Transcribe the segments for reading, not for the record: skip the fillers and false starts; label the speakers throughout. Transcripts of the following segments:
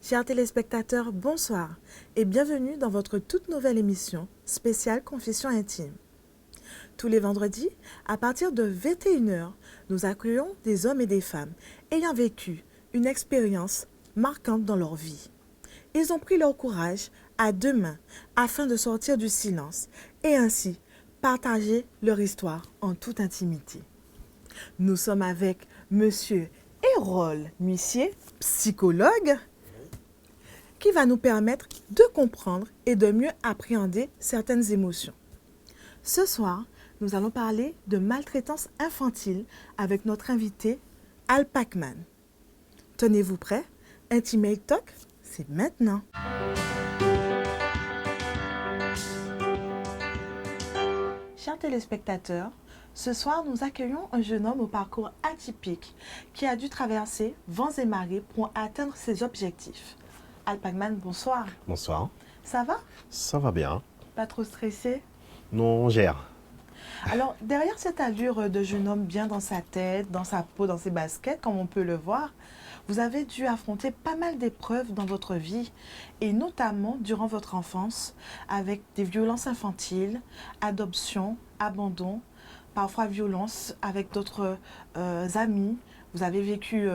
Speaker 1: Chers téléspectateurs, bonsoir et bienvenue dans votre toute nouvelle émission spéciale Confession intime. Tous les vendredis, à partir de 21 heures, nous accueillons des hommes et des femmes ayant vécu une expérience marquante dans leur vie. Ils ont pris leur courage à deux mains afin de sortir du silence et ainsi partager leur histoire en toute intimité. Nous sommes avec Monsieur Hérol Muissier, psychologue, qui va nous permettre de comprendre et de mieux appréhender certaines émotions. Ce soir, nous allons parler de maltraitance infantile avec notre invité, Al Pacman. Tenez-vous prêts? Intimate Talk, c'est maintenant. Chers téléspectateurs, ce soir, nous accueillons un jeune homme au parcours atypique qui a dû traverser vents et marées pour atteindre ses objectifs. Al Pacman, bonsoir.
Speaker 2: Bonsoir.
Speaker 1: Ça va?
Speaker 2: Ça va bien.
Speaker 1: Pas trop stressé?
Speaker 2: Non, on gère.
Speaker 1: Alors, derrière cette allure de jeune homme bien dans sa tête, dans sa peau, dans ses baskets, comme on peut le voir, vous avez dû affronter pas mal d'épreuves dans votre vie, et notamment durant votre enfance, avec des violences infantiles, adoption, abandon, parfois violence avec d'autres amis. Vous avez vécu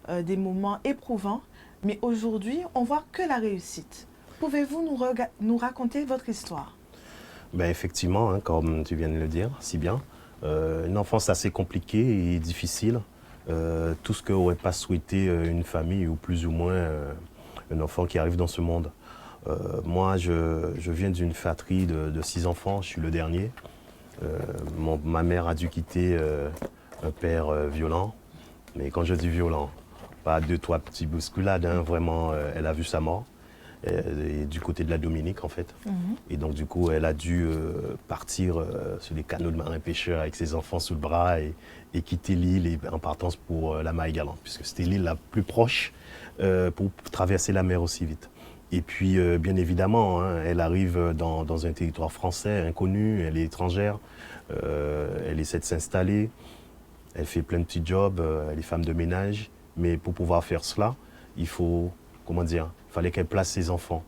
Speaker 1: des moments éprouvants, mais aujourd'hui, on voit que la réussite. Pouvez-vous nous raconter votre histoire?
Speaker 2: Ben effectivement, hein, comme tu viens de le dire, si bien, une enfance assez compliquée et difficile. Tout ce qu'aurait pas souhaité une famille ou plus ou moins un enfant qui arrive dans ce monde. Moi, je viens d'une fratrie de 6 enfants, je suis le dernier. Ma mère a dû quitter un père violent, mais quand je dis violent, pas 2-3 petits bousculades, hein, vraiment, elle a vu sa mort. Et du côté de la Dominique en fait. Et donc du coup elle a dû partir sur les canaux de marins pêcheurs avec ses enfants sous le bras et quitter l'île en partance pour la Marie-Galante, puisque c'était l'île la plus proche pour traverser la mer aussi vite. Et puis bien évidemment, hein, elle arrive dans un territoire français inconnu, elle est étrangère, elle essaie de s'installer, elle fait plein de petits jobs, elle est femme de ménage, mais pour pouvoir faire cela, il faut, comment dire, il fallait qu'elle place ses enfants.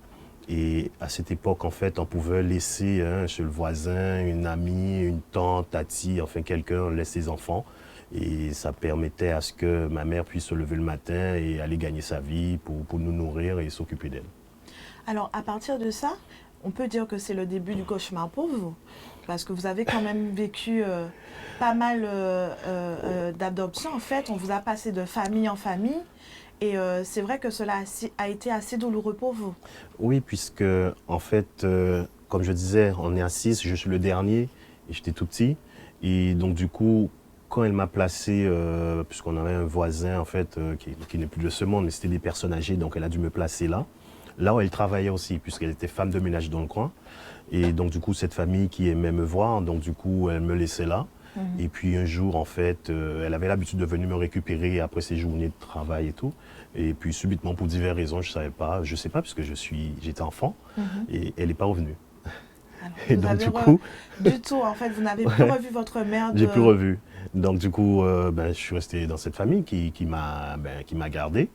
Speaker 2: Et à cette époque, en fait, on pouvait laisser chez le voisin, une amie, une tante, tati, enfin quelqu'un laisse ses enfants. Et ça permettait à ce que ma mère puisse se lever le matin et aller gagner sa vie pour nous nourrir et s'occuper d'elle.
Speaker 1: Alors, à partir de ça, on peut dire que c'est le début du cauchemar pour vous. Parce que vous avez quand même vécu pas mal d'adoptions. En fait, on vous a passé de famille en famille. Et c'est vrai que cela a été assez douloureux pour vous.
Speaker 2: Oui, puisque, en fait, comme je disais, on est à 6, je suis le dernier et j'étais tout petit. Et donc, du coup, quand elle m'a placé, puisqu'on avait un voisin, en fait, qui n'est plus de ce monde, mais c'était des personnes âgées, donc elle a dû me placer là. Là où elle travaillait aussi, puisqu'elle était femme de ménage dans le coin. Et donc, du coup, cette famille qui aimait me voir, donc, du coup, elle me laissait là. Et puis un jour, en fait, elle avait l'habitude de venir me récupérer après ses journées de travail et tout. Et puis subitement, pour diverses raisons, je ne sais pas, puisque j'étais enfant, et elle n'est pas revenue.
Speaker 1: Alors,
Speaker 2: Et donc du coup,
Speaker 1: du tout, en fait, vous n'avez plus revu votre mère.
Speaker 2: J'ai plus revu. Donc du coup, je suis resté dans cette famille qui m'a gardé.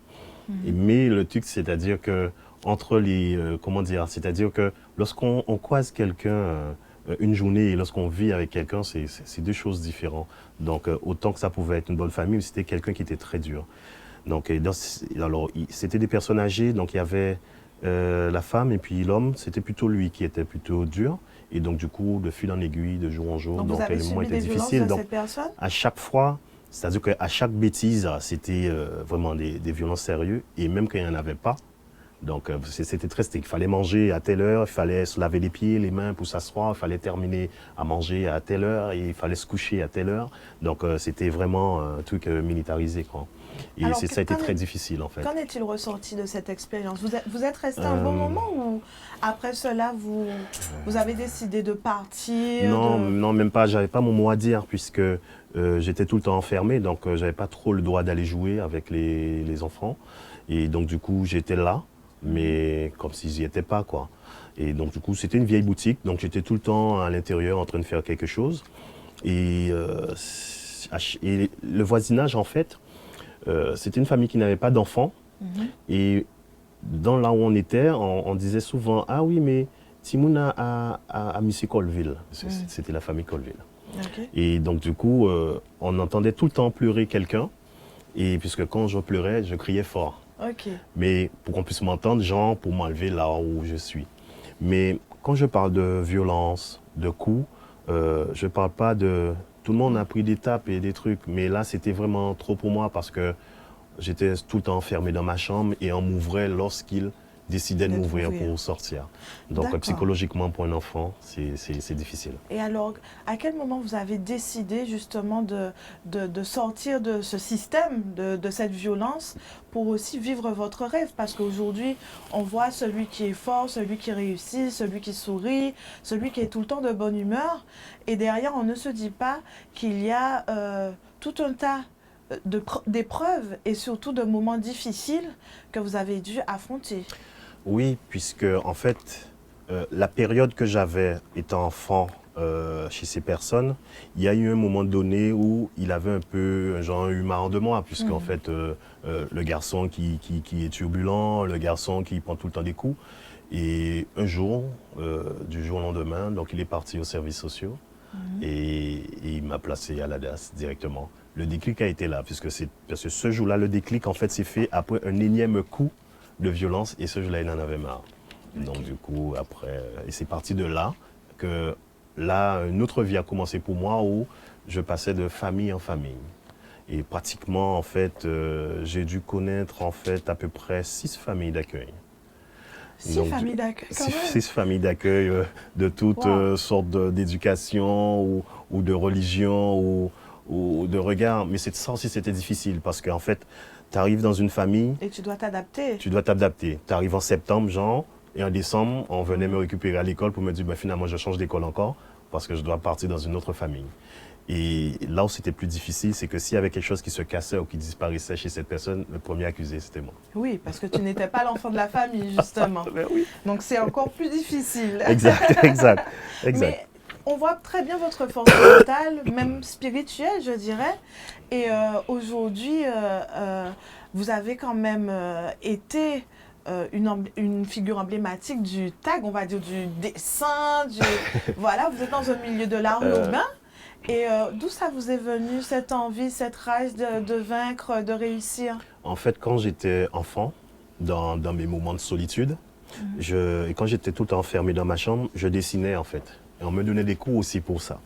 Speaker 2: Mais le truc, c'est-à-dire que entre les, comment dire, c'est-à-dire que lorsqu'on croise quelqu'un une journée et lorsqu'on vit avec quelqu'un, c'est deux choses différentes. Donc autant que ça pouvait être une bonne famille, mais c'était quelqu'un qui était très dur. Donc alors c'était des personnes âgées, donc il y avait la femme et puis l'homme, c'était plutôt lui qui était plutôt dur. Et donc du coup, de fil en aiguille, de jour en jour,
Speaker 1: donc
Speaker 2: les moments étaient difficiles. Donc à chaque fois, c'est-à-dire qu'à chaque bêtise, c'était vraiment des violences sérieuses. Et même quand il n'y en avait pas, donc c'était très strict. Il fallait manger à telle heure, il fallait se laver les pieds, les mains pour s'asseoir, il fallait terminer à manger à telle heure et il fallait se coucher à telle heure. Donc c'était vraiment un truc militarisé, quoi. Et
Speaker 1: alors,
Speaker 2: ça a été très difficile en fait.
Speaker 1: Qu'en est-il ressorti de cette expérience? Vous êtes resté un bon moment ou après cela vous avez décidé de partir?
Speaker 2: Non, même pas. J'avais pas mon mot à dire puisque j'étais tout le temps enfermé, donc j'avais pas trop le droit d'aller jouer avec les enfants. Et donc du coup j'étais là, mais comme s'ils n'y étaient pas, quoi. Et donc du coup c'était une vieille boutique, donc j'étais tout le temps à l'intérieur en train de faire quelque chose. Et le voisinage en fait, c'était une famille qui n'avait pas d'enfants. Et dans là où on était, on disait souvent, ah oui, mais Timouna à Monsieur Colville. C'était la famille Colville.
Speaker 1: Ok.
Speaker 2: Et donc, du coup, on entendait tout le temps pleurer quelqu'un. Et puisque quand je pleurais, je criais fort.
Speaker 1: Ok.
Speaker 2: Mais pour qu'on puisse m'entendre, genre, pour m'enlever là où je suis. Mais quand je parle de violence, de coups, je ne parle pas de... Tout le monde a pris des tapes et des trucs, mais là, c'était vraiment trop pour moi parce que j'étais tout le temps enfermé dans ma chambre et on m'ouvrait lorsqu'il décidait de m'ouvrir pour sortir. Donc, psychologiquement, pour un enfant, c'est difficile.
Speaker 1: Et alors, à quel moment vous avez décidé justement de sortir de ce système, de cette violence, pour aussi vivre votre rêve? Parce qu'aujourd'hui, on voit celui qui est fort, celui qui réussit, celui qui sourit, celui qui est tout le temps de bonne humeur. Et derrière, on ne se dit pas qu'il y a tout un tas d'épreuves et surtout de moments difficiles que vous avez dû affronter.
Speaker 2: Oui, puisque en fait, la période que j'avais étant enfant chez ces personnes, il y a eu un moment donné où il avait un peu genre eu marre de moi, puisqu'en fait, le garçon qui est turbulent, le garçon qui prend tout le temps des coups. Et un jour, du jour au lendemain, donc il est parti aux services sociaux et il m'a placé à la DAS directement. Le déclic a été là, parce que ce jour-là, le déclic en fait s'est fait après un énième coup de violence et ce jour-là, il en avait marre. Okay. Donc du coup, après, et c'est parti de là que là, une autre vie a commencé pour moi où je passais de famille en famille. Et pratiquement, en fait, j'ai dû connaître en fait à peu près 6 familles d'accueil.
Speaker 1: 6 familles d'accueil, quand même.
Speaker 2: 6 familles d'accueil de toutes sortes d'éducation ou de religion ou de regard. Mais ça aussi, c'était difficile parce qu'en fait, tu arrives dans une famille...
Speaker 1: Et tu dois t'adapter.
Speaker 2: Tu dois t'adapter. Tu arrives en septembre, genre, et en décembre, on venait me récupérer à l'école pour me dire, ben, finalement, je change d'école encore parce que je dois partir dans une autre famille. Et là où c'était plus difficile, c'est que s'il y avait quelque chose qui se cassait ou qui disparaissait chez cette personne, le premier accusé, c'était moi.
Speaker 1: Oui, parce que tu n'étais pas l'enfant de la famille, justement.
Speaker 2: Ben oui.
Speaker 1: Donc, c'est encore plus difficile.
Speaker 2: Exact.
Speaker 1: Mais on voit très bien votre force mentale, même spirituelle, je dirais. Et aujourd'hui, vous avez quand même été une figure emblématique du tag, on va dire du dessin, voilà, vous êtes dans un milieu de l'art urbain. Et d'où ça vous est venu, cette envie, cette rage de vaincre, de réussir?
Speaker 2: En fait, quand j'étais enfant, dans mes moments de solitude, et quand j'étais tout le temps enfermé dans ma chambre, je dessinais en fait. Et on me donnait des coups aussi pour ça.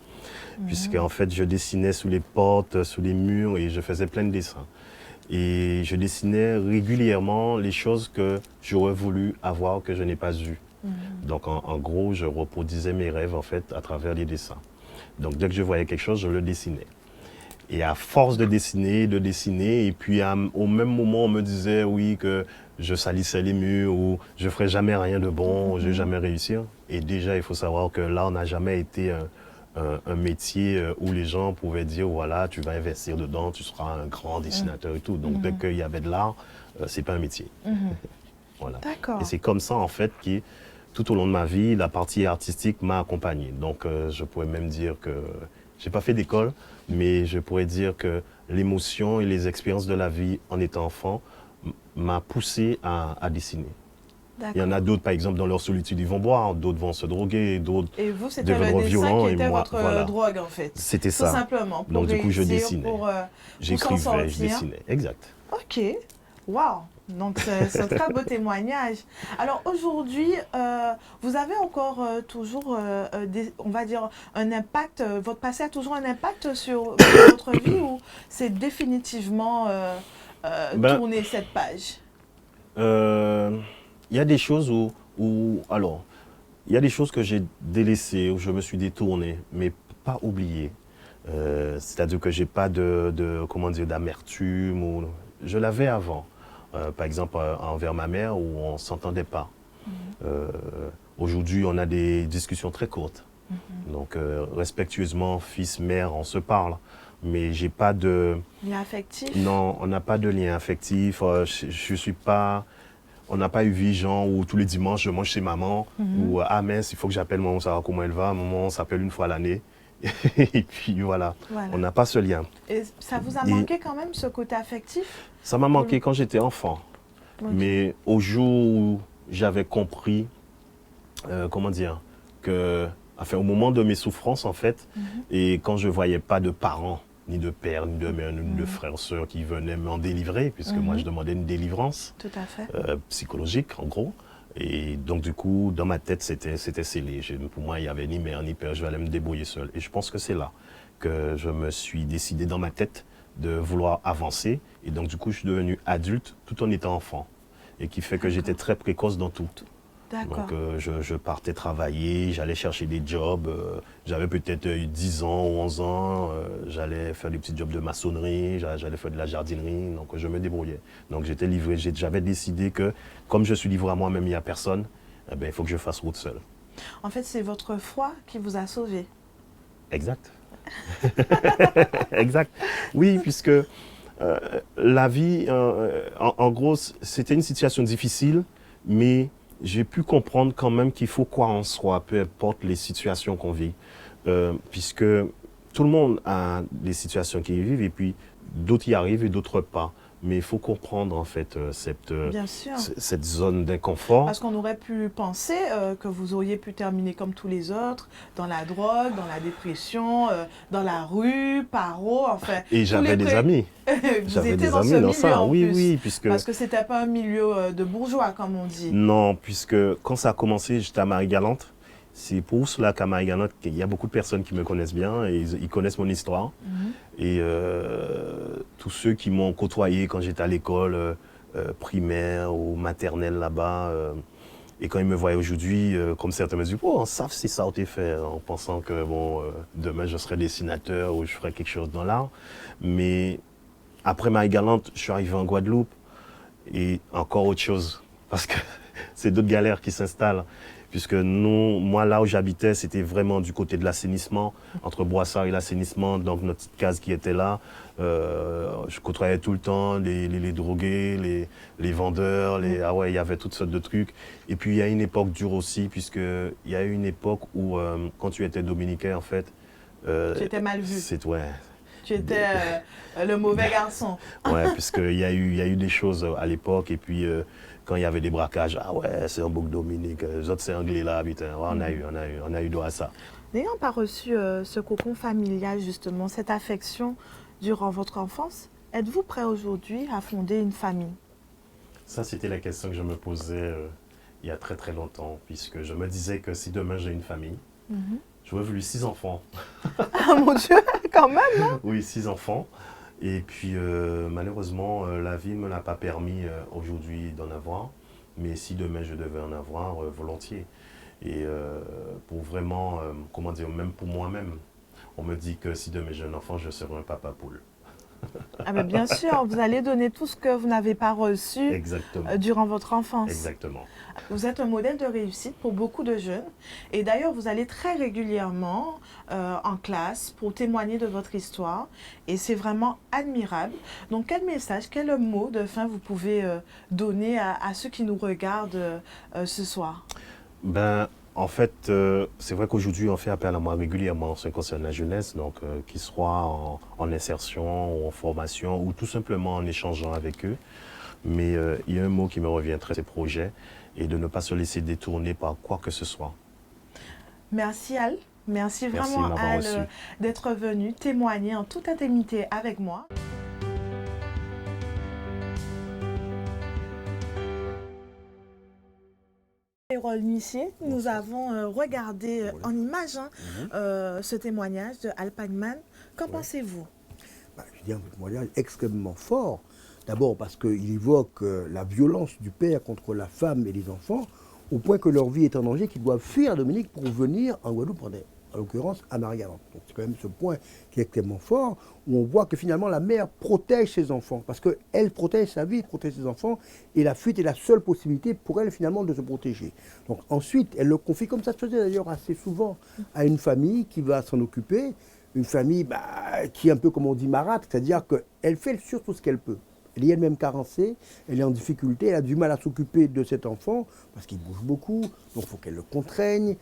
Speaker 2: Puisque en fait, je dessinais sous les portes, sous les murs, et je faisais plein de dessins. Et je dessinais régulièrement les choses que j'aurais voulu avoir, que je n'ai pas eues. Donc en gros, je reproduisais mes rêves en fait à travers les dessins. Donc dès que je voyais quelque chose, je le dessinais. Et à force de dessiner, et puis au même moment, on me disait oui que je salissais les murs ou je ferais jamais rien de bon, je vais jamais réussir. Et déjà, il faut savoir que là, on n'a jamais été un métier où les gens pouvaient dire voilà, tu vas investir dedans, tu seras un grand dessinateur et tout. Donc dès qu'il y avait de l'art, c'est pas un métier. Voilà.
Speaker 1: D'accord.
Speaker 2: Et c'est comme ça en fait que tout au long de ma vie, la partie artistique m'a accompagné. Donc je pourrais même dire que j'ai pas fait d'école, mais je pourrais dire que l'émotion et les expériences de la vie en étant enfant m'a poussé à dessiner. Il y en a d'autres, par exemple, dans leur solitude, ils vont boire, d'autres vont se droguer, d'autres
Speaker 1: deviendront violents. Et vous, c'était le dessin qui était votre drogue, en fait.
Speaker 2: C'était ça.
Speaker 1: Tout simplement. Pour
Speaker 2: donc, du coup, je dessinais.
Speaker 1: J'écrivais,
Speaker 2: je dessinais. Exact.
Speaker 1: OK. Waouh. Donc, c'est un très beau témoignage. Alors, aujourd'hui, vous avez encore toujours, on va dire, un impact, votre passé a toujours un impact sur votre vie ou c'est définitivement tourner cette page?
Speaker 2: Il y a des choses il y a des choses que j'ai délaissées, où je me suis détourné, mais pas oubliées. C'est-à-dire que j'ai pas d'amertume. Je l'avais avant. Par exemple, envers ma mère, où on ne s'entendait pas. Aujourd'hui, on a des discussions très courtes. Donc, respectueusement, fils, mère, on se parle. Mais j'ai pas de...
Speaker 1: Lien affectif?
Speaker 2: Non, on n'a pas de lien affectif. Je suis pas... On n'a pas eu vie, genre, où tous les dimanches, je mange chez maman, ou ah mince, il faut que j'appelle maman, savoir comment elle va. Maman, on s'appelle une fois à l'année. Et puis voilà, on n'a pas ce lien.
Speaker 1: Et ça vous a manqué quand même, ce côté affectif?
Speaker 2: Ça m'a manqué quand j'étais enfant.
Speaker 1: Ok.
Speaker 2: Mais au jour où j'avais compris, comment dire, enfin, au moment de mes souffrances, en fait, et quand je voyais pas de parents, ni de père, ni de mère, ni de frères, sœurs qui venaient m'en délivrer, puisque moi, je demandais une délivrance
Speaker 1: Tout à fait.
Speaker 2: psychologique, en gros. Et donc, du coup, dans ma tête, c'était scellé. Pour moi, il n'y avait ni mère, ni père, je allais me débrouiller seul. Et je pense que c'est là que je me suis décidé dans ma tête de vouloir avancer. Et donc, du coup, je suis devenu adulte tout en étant enfant. Et qui fait que j'étais très précoce dans tout.
Speaker 1: D'accord.
Speaker 2: Donc, je partais travailler, j'allais chercher des jobs. J'avais peut-être 10 ans ou 11 ans. J'allais faire des petits jobs de maçonnerie, j'allais faire de la jardinerie. Donc, je me débrouillais. Donc, j'étais livré. J'avais décidé que, comme je suis livré à moi-même, il n'y a personne, eh ben, il faut que je fasse route seul.
Speaker 1: En fait, c'est votre foi qui vous a sauvé.
Speaker 2: Exact. Exact. Oui, puisque la vie, en gros, c'était une situation difficile, mais j'ai pu comprendre quand même qu'il faut croire en soi, peu importe les situations qu'on vit. Puisque tout le monde a des situations qu'il vit, et puis d'autres y arrivent et d'autres pas. Mais il faut comprendre, en fait,
Speaker 1: Bien sûr.
Speaker 2: cette zone d'inconfort.
Speaker 1: Parce qu'on aurait pu penser que vous auriez pu terminer comme tous les autres, dans la drogue, dans la dépression, dans la rue, paro, enfin.
Speaker 2: Et j'avais des amis.
Speaker 1: Vous
Speaker 2: J'avais
Speaker 1: étiez
Speaker 2: des
Speaker 1: dans
Speaker 2: amis
Speaker 1: ce
Speaker 2: dans
Speaker 1: milieu
Speaker 2: ça.
Speaker 1: en
Speaker 2: Oui,
Speaker 1: plus.
Speaker 2: oui, puisque...
Speaker 1: Parce que c'était pas un milieu de bourgeois, comme on dit.
Speaker 2: Non, puisque quand ça a commencé, j'étais à Marie-Galante. C'est pour cela qu'à Marie-Galante, il y a beaucoup de personnes qui me connaissent bien et ils connaissent mon histoire. Et tous ceux qui m'ont côtoyé quand j'étais à l'école primaire ou maternelle là-bas, et quand ils me voyaient aujourd'hui, comme certains me disent, oh, on savent si ça a été fait, en pensant que bon, demain je serai dessinateur ou je ferai quelque chose dans l'art. Mais après Marie-Galante, je suis arrivé en Guadeloupe et encore autre chose, parce que c'est d'autres galères qui s'installent. Puisque moi, là où j'habitais, c'était vraiment du côté de l'assainissement, entre Boissard et l'assainissement, donc notre petite case qui était là. Je côtoyais tout le temps les drogués, les vendeurs, ah ouais, il y avait toutes sortes de trucs. Et puis, il y a une époque dure aussi, puisqu'il y a eu une époque où, quand tu étais dominicain, en fait...
Speaker 1: Tu étais mal vu.
Speaker 2: Ouais.
Speaker 1: Tu étais le mauvais garçon.
Speaker 2: Ouais, puisqu'il y a eu des choses à l'époque, et puis... quand il y avait des braquages, ah ouais, c'est un bouc Dominique, les autres c'est anglais là, putain, ouais, on a eu droit à ça.
Speaker 1: N'ayant pas reçu ce cocon familial, justement, cette affection durant votre enfance, êtes-vous prêt aujourd'hui à fonder une famille?
Speaker 2: Ça, c'était la question que je me posais il y a très très longtemps, puisque je me disais que si demain j'ai une famille, j'aurais voulu 6 enfants.
Speaker 1: Ah mon Dieu, quand même, hein?
Speaker 2: Oui, 6 enfants. Et puis, malheureusement, la vie ne me l'a pas permis aujourd'hui d'en avoir. Mais si demain je devais en avoir, volontiers. Et pour vraiment, comment dire, même pour moi-même, on me dit que si demain j'ai un enfant, je serai un papa poule.
Speaker 1: Ah ben bien sûr, vous allez donner tout ce que vous n'avez pas reçu
Speaker 2: Exactement.
Speaker 1: Durant votre enfance.
Speaker 2: Exactement.
Speaker 1: Vous êtes un modèle de réussite pour beaucoup de jeunes. Et d'ailleurs, vous allez très régulièrement en classe pour témoigner de votre histoire. Et c'est vraiment admirable. Donc, quel message, quel mot de fin vous pouvez donner à ceux qui nous regardent ce soir?
Speaker 2: Ben, en fait, c'est vrai qu'aujourd'hui, on fait appel à moi régulièrement en ce qui concerne la jeunesse, donc qu'ils soient en insertion ou en formation ou tout simplement en échangeant avec eux. Mais il y a un mot qui me revient très, c'est projet, et de ne pas se laisser détourner par quoi que ce soit.
Speaker 1: Merci Al. Merci vraiment Al d'être venu témoigner en toute intimité avec moi. Erol Nuissier, nous avons regardé en image ce témoignage de Al Pagman. Qu'en pensez-vous?
Speaker 3: Je dis un témoignage extrêmement fort. D'abord parce qu'il évoque la violence du père contre la femme et les enfants, au point que leur vie est en danger, qu'ils doivent fuir la Dominique pour venir en Guadeloupe, en l'occurrence à Marie-Galante. Donc c'est quand même ce point qui est extrêmement fort, où on voit que finalement la mère protège ses enfants, parce qu'elle protège sa vie, protège ses enfants, et la fuite est la seule possibilité pour elle finalement de se protéger. Donc ensuite, elle le confie, comme ça se faisait d'ailleurs assez souvent, à une famille qui va s'en occuper, une famille qui est un peu comme on dit marâtre, c'est-à-dire qu'elle fait surtout ce qu'elle peut. Elle est elle-même carencée, elle est en difficulté, elle a du mal à s'occuper de cet enfant, parce qu'il bouge beaucoup, donc il faut qu'elle le contraigne,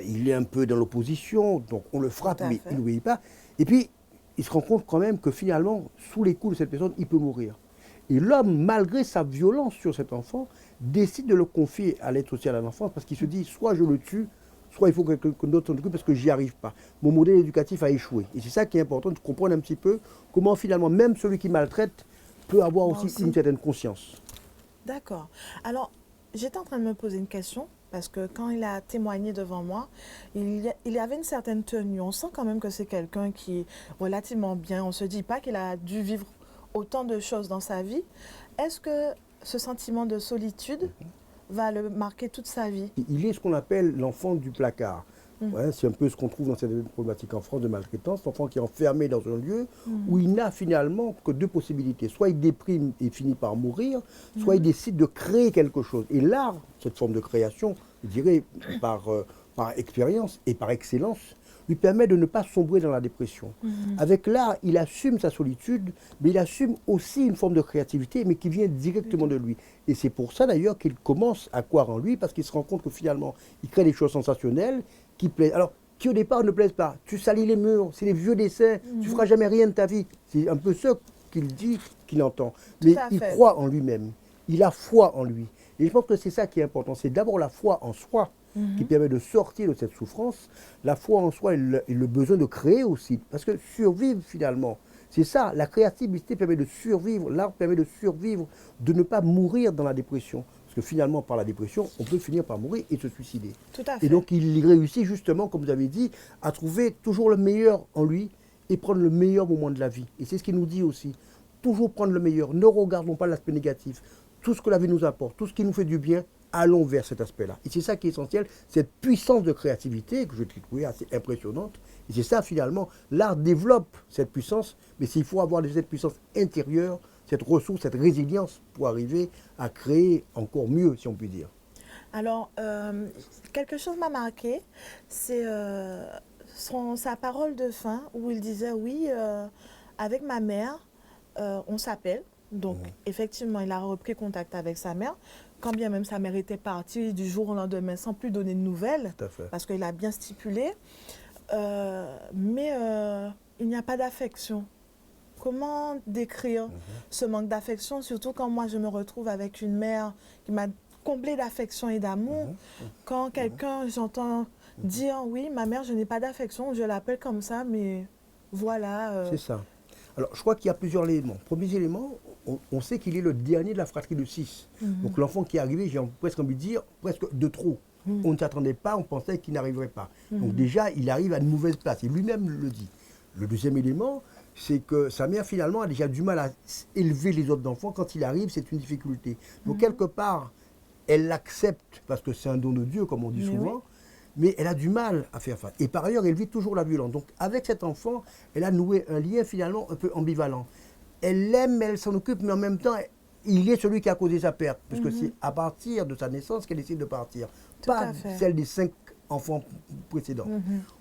Speaker 3: il est un peu dans l'opposition, donc on le frappe, mais il n'obéit pas. Et puis, il se rend compte quand même que finalement, sous les coups de cette personne, il peut mourir. Et l'homme, malgré sa violence sur cet enfant, décide de le confier à l'aide sociale à l'enfant parce qu'il se dit soit je le tue, soit il faut que quelqu'un d'autre s'en occupe parce que j'y arrive pas. Mon modèle éducatif a échoué. Et c'est ça qui est important, de comprendre un petit peu comment finalement même celui qui maltraite peut avoir aussi une certaine conscience.
Speaker 1: D'accord. Alors, j'étais en train de me poser une question parce que quand il a témoigné devant moi, il y avait une certaine tenue. On sent quand même que c'est quelqu'un qui est relativement bien. On ne se dit pas qu'il a dû vivre autant de choses dans sa vie. Est-ce que ce sentiment de solitude va le marquer toute sa vie?
Speaker 3: Il est ce qu'on appelle l'enfant du placard. Ouais, c'est un peu ce qu'on trouve dans cette problématique en France de maltraitance, l'enfant qui est enfermé dans un lieu où il n'a finalement que deux possibilités. Soit il déprime et finit par mourir, soit il décide de créer quelque chose. Et l'art, cette forme de création, je dirais par expérience et par excellence, lui permet de ne pas sombrer dans la dépression. Avec l'art, il assume sa solitude, mais il assume aussi une forme de créativité, mais qui vient directement de lui. Et c'est pour ça d'ailleurs qu'il commence à croire en lui, parce qu'il se rend compte que finalement, il crée des choses sensationnelles qui plaisent. Alors, qui au départ ne plaisent pas. Tu salis les murs, c'est les vieux dessins, tu ne feras jamais rien de ta vie. C'est un peu ça qu'il dit, qu'il entend. Mais il croit en lui-même, il a foi en lui. Et je pense que c'est ça qui est important, c'est d'abord la foi en soi qui permet de sortir de cette souffrance, la foi en soi et le besoin de créer aussi. Parce que survivre finalement, c'est ça, la créativité permet de survivre, l'art permet de survivre, de ne pas mourir dans la dépression. Parce que finalement, par la dépression, on peut finir par mourir et se suicider.
Speaker 1: Tout à fait.
Speaker 3: Et donc, il réussit justement, comme vous avez dit, à trouver toujours le meilleur en lui et prendre le meilleur moment de la vie. Et c'est ce qu'il nous dit aussi. Toujours prendre le meilleur. Ne regardons pas l'aspect négatif. Tout ce que la vie nous apporte, tout ce qui nous fait du bien, allons vers cet aspect-là. Et c'est ça qui est essentiel, cette puissance de créativité que je trouve assez impressionnante. Et c'est ça, finalement, l'art développe cette puissance, mais s'il faut avoir cette puissance intérieure, cette ressource, cette résilience pour arriver à créer encore mieux, si on peut dire.
Speaker 1: Alors, quelque chose m'a marqué, c'est sa parole de fin où il disait, oui, avec ma mère, on s'appelle. Donc, effectivement, il a repris contact avec sa mère, quand bien même sa mère était partie du jour au lendemain sans plus donner de nouvelles, parce qu'il a bien stipulé. Mais il n'y a pas d'affection. Comment décrire ce manque d'affection, surtout quand moi je me retrouve avec une mère qui m'a comblé d'affection et d'amour. Quand quelqu'un, j'entends dire, oui, ma mère, je n'ai pas d'affection, je l'appelle comme ça, mais voilà.
Speaker 3: C'est ça. Alors, je crois qu'il y a plusieurs éléments. Premier élément, on sait qu'il est le dernier de la fratrie de 6. Donc, l'enfant qui est arrivé, j'ai presque envie de dire, presque de trop. On ne s'attendait pas, on pensait qu'il n'arriverait pas. Donc, déjà, il arrive à une mauvaise place, et lui-même le dit. Le deuxième élément, c'est que sa mère, finalement, a déjà du mal à élever les autres enfants. Quand il arrive, c'est une difficulté. Donc, quelque part, elle l'accepte, parce que c'est un don de Dieu, comme on dit souvent, mais elle a du mal à faire face. Et par ailleurs, elle vit toujours la violence. Donc, avec cet enfant, elle a noué un lien, finalement, un peu ambivalent. Elle l'aime, elle s'en occupe, mais en même temps, il est celui qui a causé sa perte, puisque c'est à partir de sa naissance qu'elle décide de partir. Pas celle des 5 enfants précédents.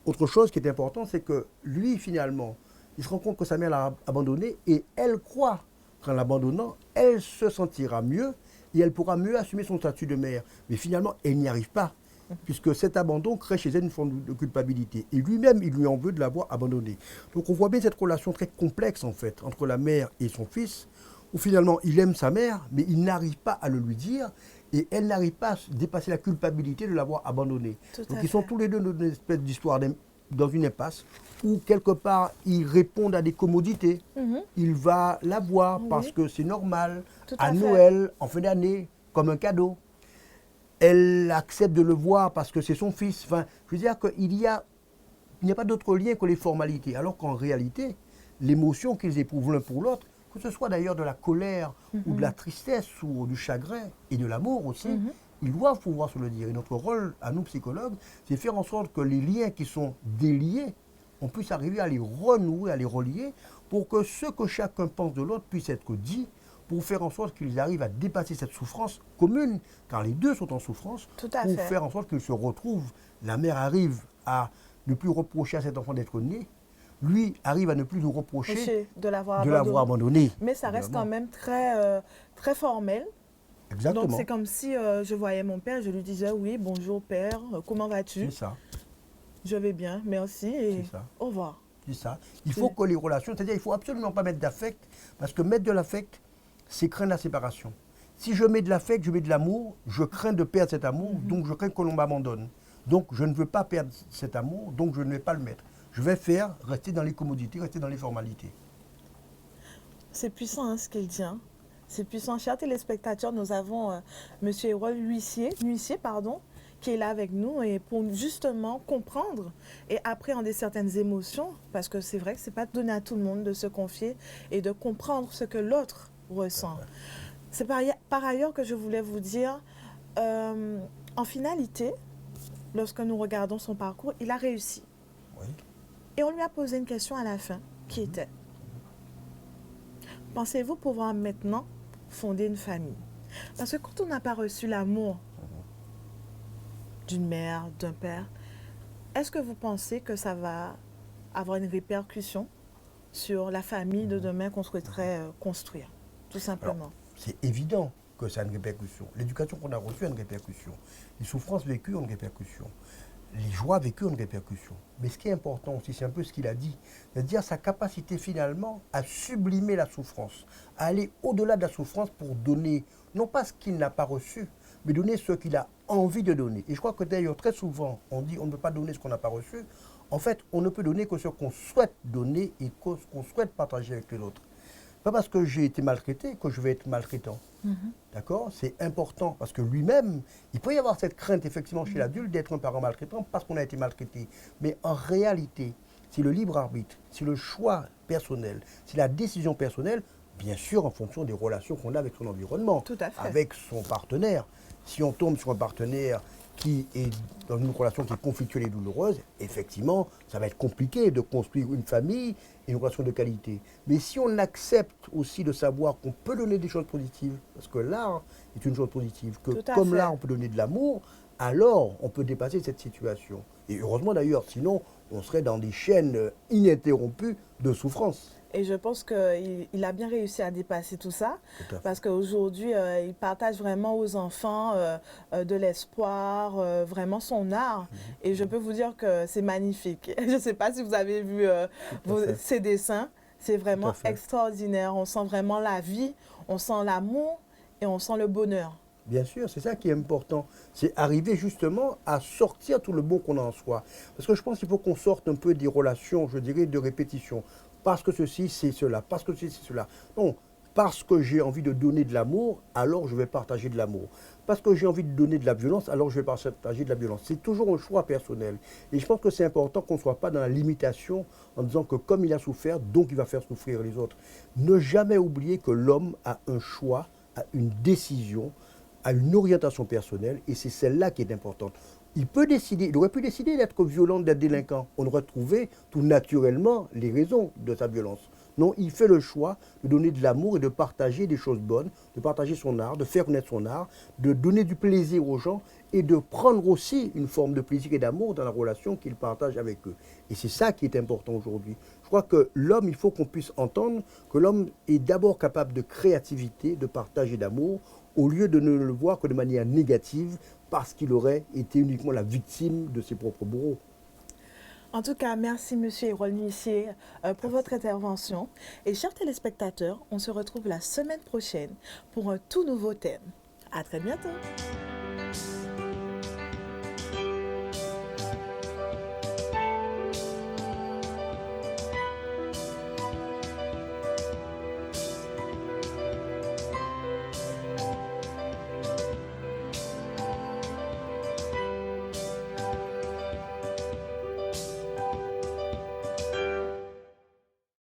Speaker 3: Autre chose qui est importante, c'est que lui, finalement, il se rend compte que sa mère l'a abandonné et elle croit qu'en l'abandonnant, elle se sentira mieux et elle pourra mieux assumer son statut de mère. Mais finalement, elle n'y arrive pas, puisque cet abandon crée chez elle une forme de culpabilité. Et lui-même, il lui en veut de l'avoir abandonné. Donc on voit bien cette relation très complexe, en fait, entre la mère et son fils, où finalement, il aime sa mère, mais il n'arrive pas à le lui dire, et elle n'arrive pas à dépasser la culpabilité de l'avoir abandonné. Donc ils sont tous les deux dans une espèce d'histoire dans une impasse, où quelque part, ils répondent à des commodités. Il va la voir parce que c'est normal, à Noël, en fin d'année, comme un cadeau. Elle accepte de le voir parce que c'est son fils. Enfin, je veux dire qu'il n'y a pas d'autre lien que les formalités. Alors qu'en réalité, l'émotion qu'ils éprouvent l'un pour l'autre, que ce soit d'ailleurs de la colère ou de la tristesse ou du chagrin et de l'amour aussi, ils doivent pouvoir se le dire. Et notre rôle, à nous psychologues, c'est faire en sorte que les liens qui sont déliés, on puisse arriver à les renouer, à les relier, pour que ce que chacun pense de l'autre puisse être dit, pour faire en sorte qu'ils arrivent à dépasser cette souffrance commune, car les deux sont en souffrance, pour faire en sorte qu'ils se retrouvent. La mère arrive à ne plus reprocher à cet enfant d'être né, lui arrive à ne plus nous reprocher
Speaker 1: de l'avoir
Speaker 3: abandonné.
Speaker 1: Mais ça reste quand même très, très formel.
Speaker 3: Exactement.
Speaker 1: Donc c'est comme si je voyais mon père, je lui disais, oui, bonjour père, comment vas-tu?
Speaker 3: C'est ça.
Speaker 1: Je vais bien, merci et au revoir.
Speaker 3: C'est ça. Il faut que les relations, c'est-à-dire il ne faut absolument pas mettre d'affect, parce que mettre de l'affect, c'est craindre la séparation. Si je mets de l'affect, je mets de l'amour, je crains de perdre cet amour, donc je crains que l'on m'abandonne. Donc je ne veux pas perdre cet amour, donc je ne vais pas le mettre. Je vais rester dans les commodités, rester dans les formalités.
Speaker 1: C'est puissant hein, ce qu'il dit. Hein. C'est puissant. Chers téléspectateurs, nous avons Monsieur Erol Nuissier, qui est là avec nous et pour justement comprendre et appréhender certaines émotions, parce que c'est vrai que ce n'est pas donné à tout le monde de se confier et de comprendre ce que l'autre ressent. C'est par ailleurs que je voulais vous dire, en finalité, lorsque nous regardons son parcours, il a réussi.
Speaker 3: Oui.
Speaker 1: Et on lui a posé une question à la fin, qui était: pensez-vous pouvoir maintenant fonder une famille? Parce que quand on n'a pas reçu l'amour d'une mère, d'un père, est-ce que vous pensez que ça va avoir une répercussion sur la famille de demain qu'on souhaiterait construire, tout simplement?
Speaker 3: Alors, c'est évident que ça a une répercussion. L'éducation qu'on a reçue a une répercussion. Les souffrances vécues ont une répercussion. Les joies vécues ont une répercussion. Mais ce qui est important aussi, c'est un peu ce qu'il a dit, c'est-à-dire sa capacité finalement à sublimer la souffrance, à aller au-delà de la souffrance pour donner, non pas ce qu'il n'a pas reçu, mais donner ce qu'il a envie de donner. Et je crois que d'ailleurs, très souvent, on dit on ne peut pas donner ce qu'on n'a pas reçu. En fait, on ne peut donner que ce qu'on souhaite donner et ce qu'on souhaite partager avec les autres. Pas parce que j'ai été maltraité que je vais être maltraitant. D'accord? C'est important parce que lui-même, il peut y avoir cette crainte effectivement chez l'adulte d'être un parent maltraitant parce qu'on a été maltraité. Mais en réalité, c'est le libre arbitre, c'est le choix personnel, c'est la décision personnelle, bien sûr en fonction des relations qu'on a avec son environnement,
Speaker 1: Tout à fait.
Speaker 3: avec son partenaire. Si on tombe sur un partenaire qui est dans une relation qui est conflictuelle et douloureuse, effectivement, ça va être compliqué de construire une famille et une relation de qualité. Mais si on accepte aussi de savoir qu'on peut donner des choses positives, parce que l'art est une chose positive, que comme l'art on peut donner de l'amour, alors on peut dépasser cette situation. Et heureusement d'ailleurs, sinon on serait dans des chaînes ininterrompues de souffrance.
Speaker 1: Et je pense qu'il a bien réussi à dépasser tout ça, parce qu'aujourd'hui, il partage vraiment aux enfants de l'espoir, vraiment son art. Et je peux vous dire que c'est magnifique. Je ne sais pas si vous avez vu ses dessins. C'est vraiment extraordinaire. On sent vraiment la vie, on sent l'amour et on sent le bonheur.
Speaker 3: Bien sûr, c'est ça qui est important. C'est arriver justement à sortir tout le bon qu'on a en soi. Parce que je pense qu'il faut qu'on sorte un peu des relations, je dirais, de répétition. Parce que ceci, c'est cela. Parce que ceci, c'est cela. Non, parce que j'ai envie de donner de l'amour, alors je vais partager de l'amour. Parce que j'ai envie de donner de la violence, alors je vais partager de la violence. C'est toujours un choix personnel. Et je pense que c'est important qu'on ne soit pas dans la limitation en disant que comme il a souffert, donc il va faire souffrir les autres. Ne jamais oublier que l'homme a un choix, a une décision, a une orientation personnelle, et c'est celle-là qui est importante. Il aurait pu décider d'être violent, d'être délinquant. On aurait trouvé tout naturellement les raisons de sa violence. Non, il fait le choix de donner de l'amour et de partager des choses bonnes, de partager son art, de faire connaître son art, de donner du plaisir aux gens et de prendre aussi une forme de plaisir et d'amour dans la relation qu'il partage avec eux. Et c'est ça qui est important aujourd'hui. Je crois que l'homme, il faut qu'on puisse entendre que l'homme est d'abord capable de créativité, de partage et d'amour, au lieu de ne le voir que de manière négative, parce qu'il aurait été uniquement la victime de ses propres bourreaux.
Speaker 1: En tout cas, merci Monsieur Erol Nuissier pour votre intervention. Et chers téléspectateurs, on se retrouve la semaine prochaine pour un tout nouveau thème. À très bientôt.